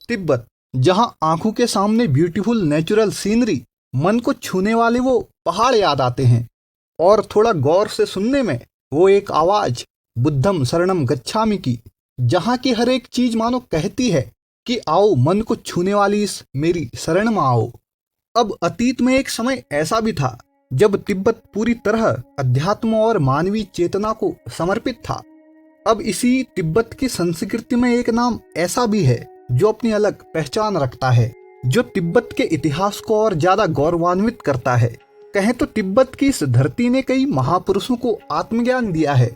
तिब्बत, जहां आंखों के सामने ब्यूटीफुल नेचुरल सीनरी, मन को छूने वाले वो पहाड़ याद आते हैं, और थोड़ा गौर से सुनने में वो एक आवाज, बुद्धम शरणम गच्छामि की, जहां की हर एक चीज मानो कहती है कि आओ मन को छूने वाली इस मेरी शरण में आओ। अब अतीत में एक समय ऐसा भी था जब तिब्बत पूरी तरह अध्यात्म और मानवीय चेतना को समर्पित था। अब इसी तिब्बत की संस्कृति में एक नाम ऐसा भी है जो अपनी अलग पहचान रखता है, जो तिब्बत के इतिहास को और ज्यादा गौरवान्वित करता है। कहें तो तिब्बत की इस धरती ने कई महापुरुषों को आत्मज्ञान दिया है।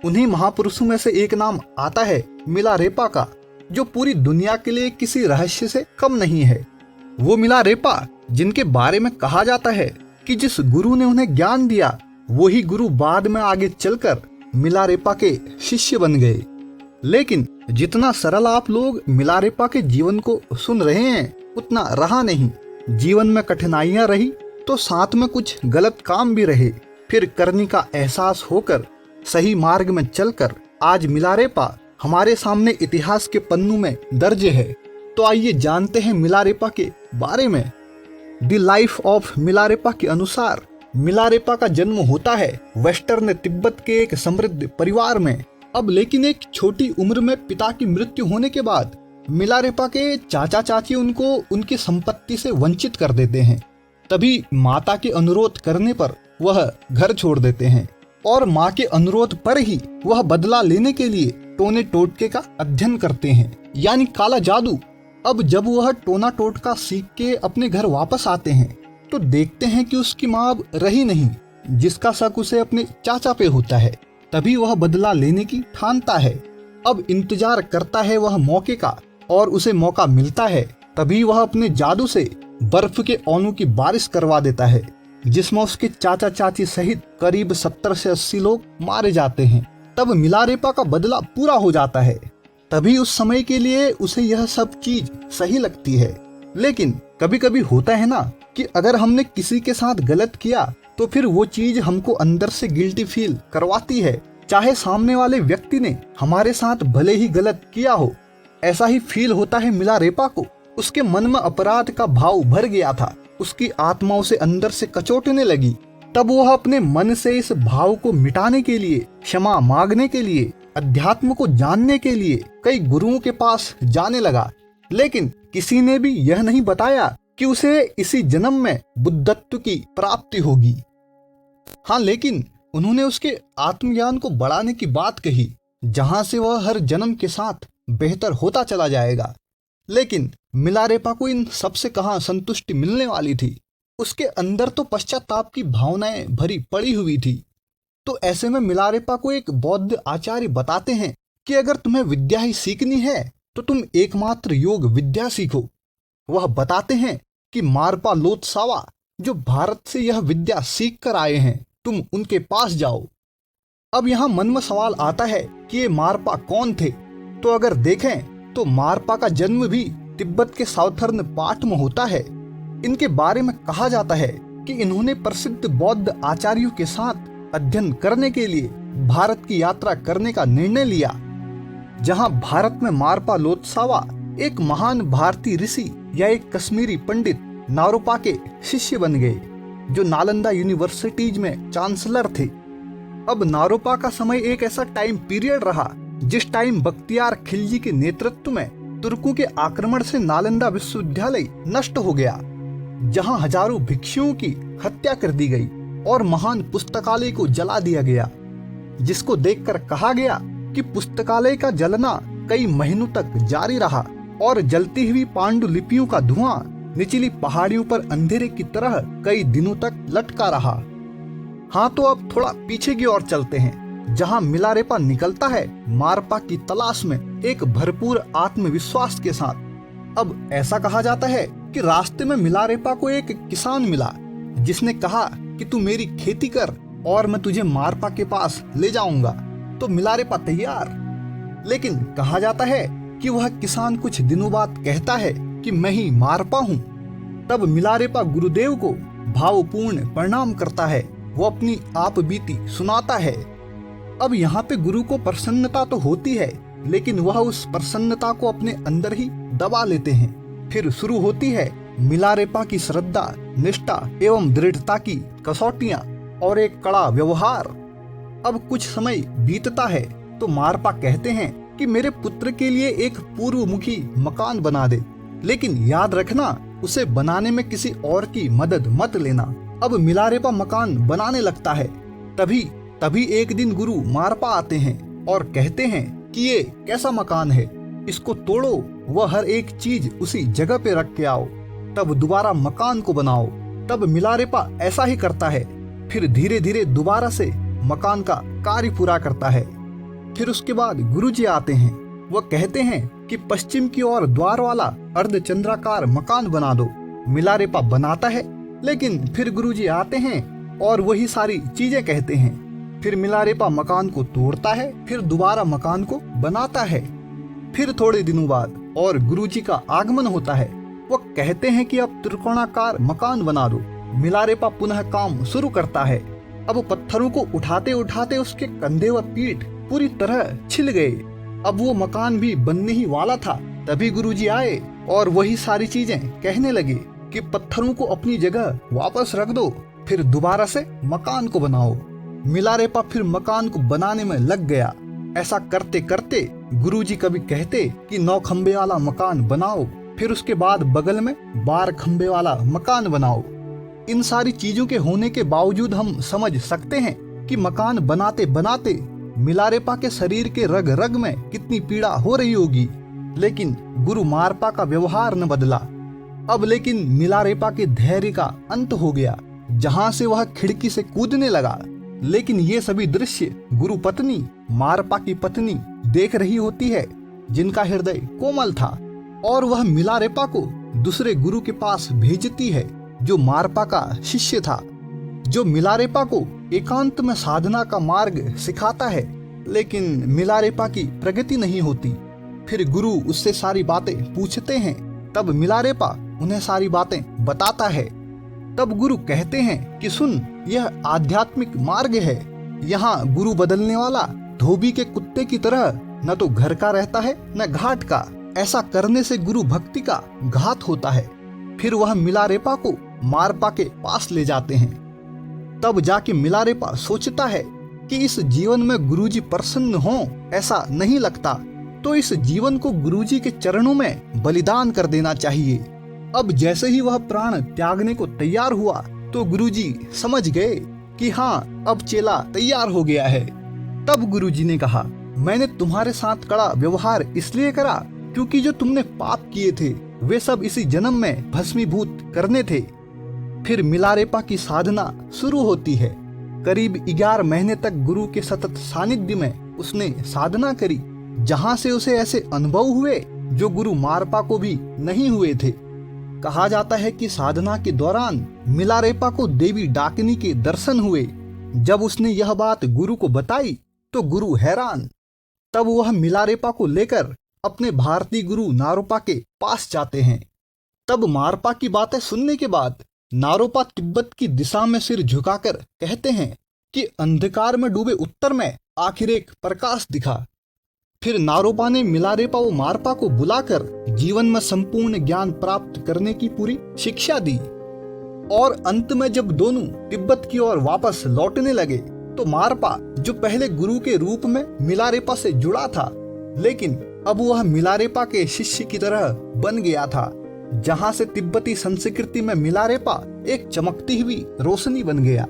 उन्हीं महापुरुषों में से एक नाम आता है मिलारेपा का, जो पूरी दुनिया के लिए किसी रहस्य से कम नहीं है। वो मिलारेपा जिनके बारे में कहा जाता है कि जिस गुरु ने उन्हें ज्ञान दिया, वही गुरु बाद में आगे चलकर मिलारेपा के शिष्य बन गए। लेकिन जितना सरल आप लोग मिलारेपा के जीवन को सुन रहे हैं, उतना रहा नहीं। जीवन में कठिनाइयां रही तो साथ में कुछ गलत काम भी रहे, फिर करने का एहसास होकर सही मार्ग में चलकर आज मिलारेपा हमारे सामने इतिहास के पन्नों में दर्ज है। तो आइए जानते हैं मिलारेपा के बारे में। द लाइफ ऑफ मिलारेपा के अनुसार मिलारेपा का जन्म होता है वेस्टर्न तिब्बत के एक समृद्ध परिवार में। अब लेकिन एक छोटी उम्र में पिता की मृत्यु होने के बाद मिलारेपा के चाचा चाची उनको उनकी संपत्ति से वंचित कर देते हैं। तभी माता के अनुरोध करने पर वह घर छोड़ देते हैं, और माँ के अनुरोध पर ही वह बदला लेने के लिए टोने टोटके का अध्ययन करते हैं, यानी काला जादू। अब जब वह टोना टोटका सीख के अपने घर वापस आते हैं तो देखते हैं कि उसकी माँ अब रही नहीं, जिसका शक उसे अपने चाचा पे होता है। तभी वह बदला लेने की ठानता है। अब इंतजार करता है वह मौके का, और उसे मौका मिलता है। तभी वह अपने जादू से बर्फ के ओनों की बारिश करवा देता है, जिसमें उसके चाचा चाची सहित करीब 70 से 80 लोग मारे जाते हैं। तब मिलारेपा का बदला पूरा हो जाता है। तभी उस समय के लिए उसे यह सब चीज सही लगती है। लेकिन कभी कभी होता है ना कि अगर हमने किसी के साथ गलत किया तो फिर वो चीज हमको अंदर से गिल्टी फील करवाती है, चाहे सामने वाले व्यक्ति ने हमारे साथ भले ही गलत किया हो। ऐसा ही फील होता है मिलारेपा को। उसके मन में अपराध का भाव भर गया था, उसकी आत्मा उसे अंदर से कचोटने लगी। तब वह अपने मन से इस भाव को मिटाने के लिए, क्षमा मांगने के लिए, अध्यात्म को जानने के लिए कई गुरुओं के पास जाने लगा। लेकिन किसी ने भी यह नहीं बताया कि उसे इसी जन्म में बुद्धत्व की प्राप्ति होगी। हाँ, लेकिन उन्होंने उसके आत्मज्ञान को बढ़ाने की बात कही, जहां से वह हर जन्म के साथ बेहतर होता चला जाएगा। लेकिन मिलारेपा को इन सबसे कहां संतुष्टि मिलने वाली थी। उसके अंदर तो पश्चाताप की भावनाएं भरी पड़ी हुई थी। तो ऐसे में मिलारेपा को एक बौद्ध आचार्य बताते हैं कि अगर तुम्हें विद्या ही सीखनी है तो तुम एकमात्र योग विद्या सीखो। वह बताते हैं कि मारपा लोत्सावा, जो भारत से यह विद्या सीख कर आए हैं, तुम उनके पास जाओ। अब यहाँ मन में सवाल आता है कि ये मारपा कौन थे। तो अगर देखें तो मारपा का जन्म भी तिब्बत के साउथर्न पार्ट में होता है। इनके बारे में कहा जाता है कि इन्होंने प्रसिद्ध बौद्ध आचार्यों के साथ अध्ययन करने के लिए भारत की यात्रा करने का निर्णय लिया, जहां भारत में मारपा लोत्सावा एक महान भारतीय ऋषि या एक कश्मीरी पंडित नारोपा के शिष्य बन गए, जो नालंदा यूनिवर्सिटीज में चांसलर थे। अब नारोपा का समय एक ऐसा टाइम पीरियड रहा जिस टाइम बख्तियार खिलजी के नेतृत्व में तुर्कों के आक्रमण से नालंदा विश्वविद्यालय नष्ट हो गया, जहां हजारों भिक्षुओं की हत्या कर दी गई और महान पुस्तकालय को जला दिया गया, जिसको देखकर कहा गया कि पुस्तकालय का जलना कई महीनों तक जारी रहा और जलती हुई पांडुलिपियों का धुआं निचली पहाड़ियों पर अंधेरे की तरह कई दिनों तक लटका रहा। हाँ, तो अब थोड़ा पीछे की ओर चलते हैं, जहां मिलारेपा निकलता है मारपा की तलाश में एक भरपूर आत्मविश्वास के साथ। अब ऐसा कहा जाता है कि रास्ते में मिलारेपा को एक किसान मिला, जिसने कहा कि तू मेरी खेती कर और मैं तुझे मारपा के पास ले जाऊंगा। तो मिलारेपा तैयार। लेकिन कहा जाता है कि वह किसान कुछ दिनों बाद कहता है कि मैं ही मारपा हूँ। तब मिलारेपा गुरुदेव को भावपूर्ण प्रणाम करता है, वो अपनी आप बीती सुनाता है। अब यहाँ पे गुरु को प्रसन्नता तो होती है लेकिन वह उस प्रसन्नता को अपने अंदर ही दबा लेते हैं। फिर शुरू होती है मिलारेपा की श्रद्धा, निष्ठा एवं दृढ़ता की कसौटियां और एक कड़ा व्यवहार। अब कुछ समय बीतता है तो मारपा कहते हैं कि मेरे पुत्र के लिए एक पूर्वमुखी मकान बना दे, लेकिन याद रखना उसे बनाने में किसी और की मदद मत लेना। अब मिलारेपा मकान बनाने लगता है। तभी एक दिन गुरु मारपा आते हैं और कहते हैं कि ये कैसा मकान है, इसको तोड़ो, वह हर एक चीज उसी जगह पे रख के आओ, तब दोबारा मकान को बनाओ। तब मिलारेपा ऐसा ही करता है। फिर धीरे धीरे दोबारा से मकान का कार्य पूरा करता है। फिर उसके बाद गुरुजी आते हैं। वह कहते हैं कि पश्चिम की ओर द्वार वाला अर्धचंद्राकार मकान बना दो। मिलारेपा बनाता है, लेकिन फिर गुरुजी आते हैं और वही सारी चीजें कहते हैं। फिर मिलारेपा मकान को तोड़ता है, फिर दोबारा मकान को बनाता है। फिर थोड़े दिनों बाद और गुरुजी का आगमन होता है। वो कहते हैं कि अब त्रिकोणाकार मकान बना दो। मिलारेपा पुनः काम शुरू करता है। अब पत्थरों को उठाते उठाते उसके कंधे व पीठ पूरी तरह छिल गए। अब वो मकान भी बनने ही वाला था। तभी गुरुजी आए और वही सारी चीजें कहने लगे कि पत्थरों को अपनी जगह वापस रख दो, फिर दोबारा से मकान को बनाओ। मिलारेपा फिर मकान को बनाने में लग गया। ऐसा करते करते गुरुजी कभी कहते कि 9 खंबे वाला मकान बनाओ, फिर उसके बाद बगल में 12 खंबे वाला मकान बनाओ। इन सारी चीजों के होने के बावजूद हम समझ सकते हैं कि मकान बनाते बनाते मिलारेपा के शरीर के रग रग में कितनी पीड़ा हो रही होगी, लेकिन गुरु मारपा का व्यवहार न बदला। अब लेकिन मिलारेपा के धैर्य का अंत हो गया, जहां से वह खिड़की से कूदने लगा। लेकिन ये सभी दृश्य गुरु पत्नी मारपा की पत्नी देख रही होती है, जिनका हृदय कोमल था, और वह मिलारेपा को दूसरे गुरु के पास भेजती है जो मारपा का शिष्य था, जो मिलारेपा को एकांत में साधना का मार्ग सिखाता है। लेकिन मिलारेपा की प्रगति नहीं होती। फिर गुरु उससे सारी बातें पूछते हैं, तब मिलारेपा उन्हें सारी बातें बताता है। तब गुरु कहते हैं कि सुन, यह आध्यात्मिक मार्ग है। यहाँ गुरु बदलने वाला धोबी के कुत्ते की तरह न तो घर का रहता है न घाट का। ऐसा करने से गुरु भक्ति का घात होता है। फिर वह मिलारेपा को मारपा के पास ले जाते हैं। तब जाके मिलारेपा सोचता है कि इस जीवन में गुरुजी प्रसन्न हों, ऐसा नहीं लगता, तो इस जीवन को गुरुजी के चरणों में बलिदान कर देना चाहिए। अब जैसे ही वह प्राण त्यागने को तैयार हुआ तो गुरुजी समझ गए कि हाँ, अब चेला तैयार हो गया है। तब गुरुजी ने कहा, मैंने तुम्हारे साथ कड़ा व्यवहार इसलिए करा क्योंकि जो तुमने पाप किए थे वे सब इसी जन्म में भस्मीभूत करने थे। फिर मिलारेपा की साधना शुरू होती है। करीब 11 महीने तक गुरु के सतत सानिध्य में उसने साधना करी, जहां से उसे ऐसे अनुभव हुए जो गुरु मारपा को भी नहीं हुए थे। कहा जाता है कि साधना के दौरान मिलारेपा को देवी डाकिनी के दर्शन हुए। जब उसने यह बात गुरु को बताई तो गुरु हैरान। तब वह मिलारेपा को लेकर अपने भारतीय गुरु नारोपा के पास जाते हैं। तब मारपा की बातें सुनने के बाद नारोपा तिब्बत की दिशा में सिर झुकाकर कहते हैं कि अंधकार में डूबे उत्तर में आखिर एक प्रकाश दिखा। फिर नारोपा ने मिलारेपा व मारपा को बुलाकर जीवन में संपूर्ण ज्ञान प्राप्त करने की पूरी शिक्षा दी। और अंत में जब दोनों तिब्बत की ओर वापस लौटने लगे तो मारपा, जो पहले गुरु के रूप में मिलारेपा से जुड़ा था, लेकिन अब वह मिलारेपा के शिष्य की तरह बन गया था, जहां से तिब्बती संस्कृति में मिलारेपा एक चमकती हुई रोशनी बन गया।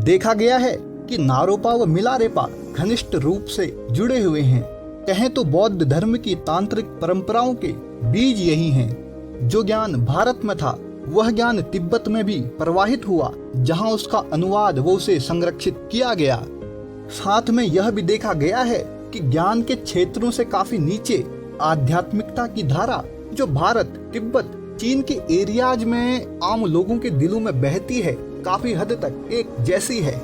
देखा गया है कि नारोपा व मिलारेपा घनिष्ठ रूप से जुड़े हुए हैं। कहें तो बौद्ध धर्म की तांत्रिक परंपराओं के बीज यही हैं। जो ज्ञान भारत में था वह ज्ञान तिब्बत में भी प्रवाहित हुआ, जहां उसका अनुवाद व उसे संरक्षित किया गया। साथ में यह भी देखा गया है कि ज्ञान के क्षेत्रों से काफी नीचे आध्यात्मिकता की धारा, जो भारत, तिब्बत, चीन के एरियाज में आम लोगों के दिलों में बहती है, काफी हद तक एक जैसी है।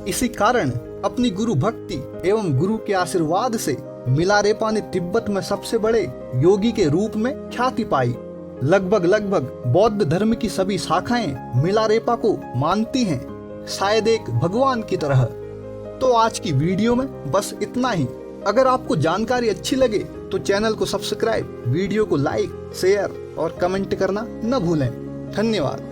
इसी कारण अपनी गुरु भक्ति एवं गुरु के आशीर्वाद से मिलारेपा ने तिब्बत में सबसे बड़े योगी के रूप में ख्याति पाई। लगभग बौद्ध धर्म की सभी शाखाएं मिलारेपा को मानती हैं, शायद एक भगवान की तरह। तो आज की वीडियो में बस इतना ही। अगर आपको जानकारी अच्छी लगे तो चैनल को सब्सक्राइब, वीडियो को लाइक, शेयर और कमेंट करना न भूलें। धन्यवाद।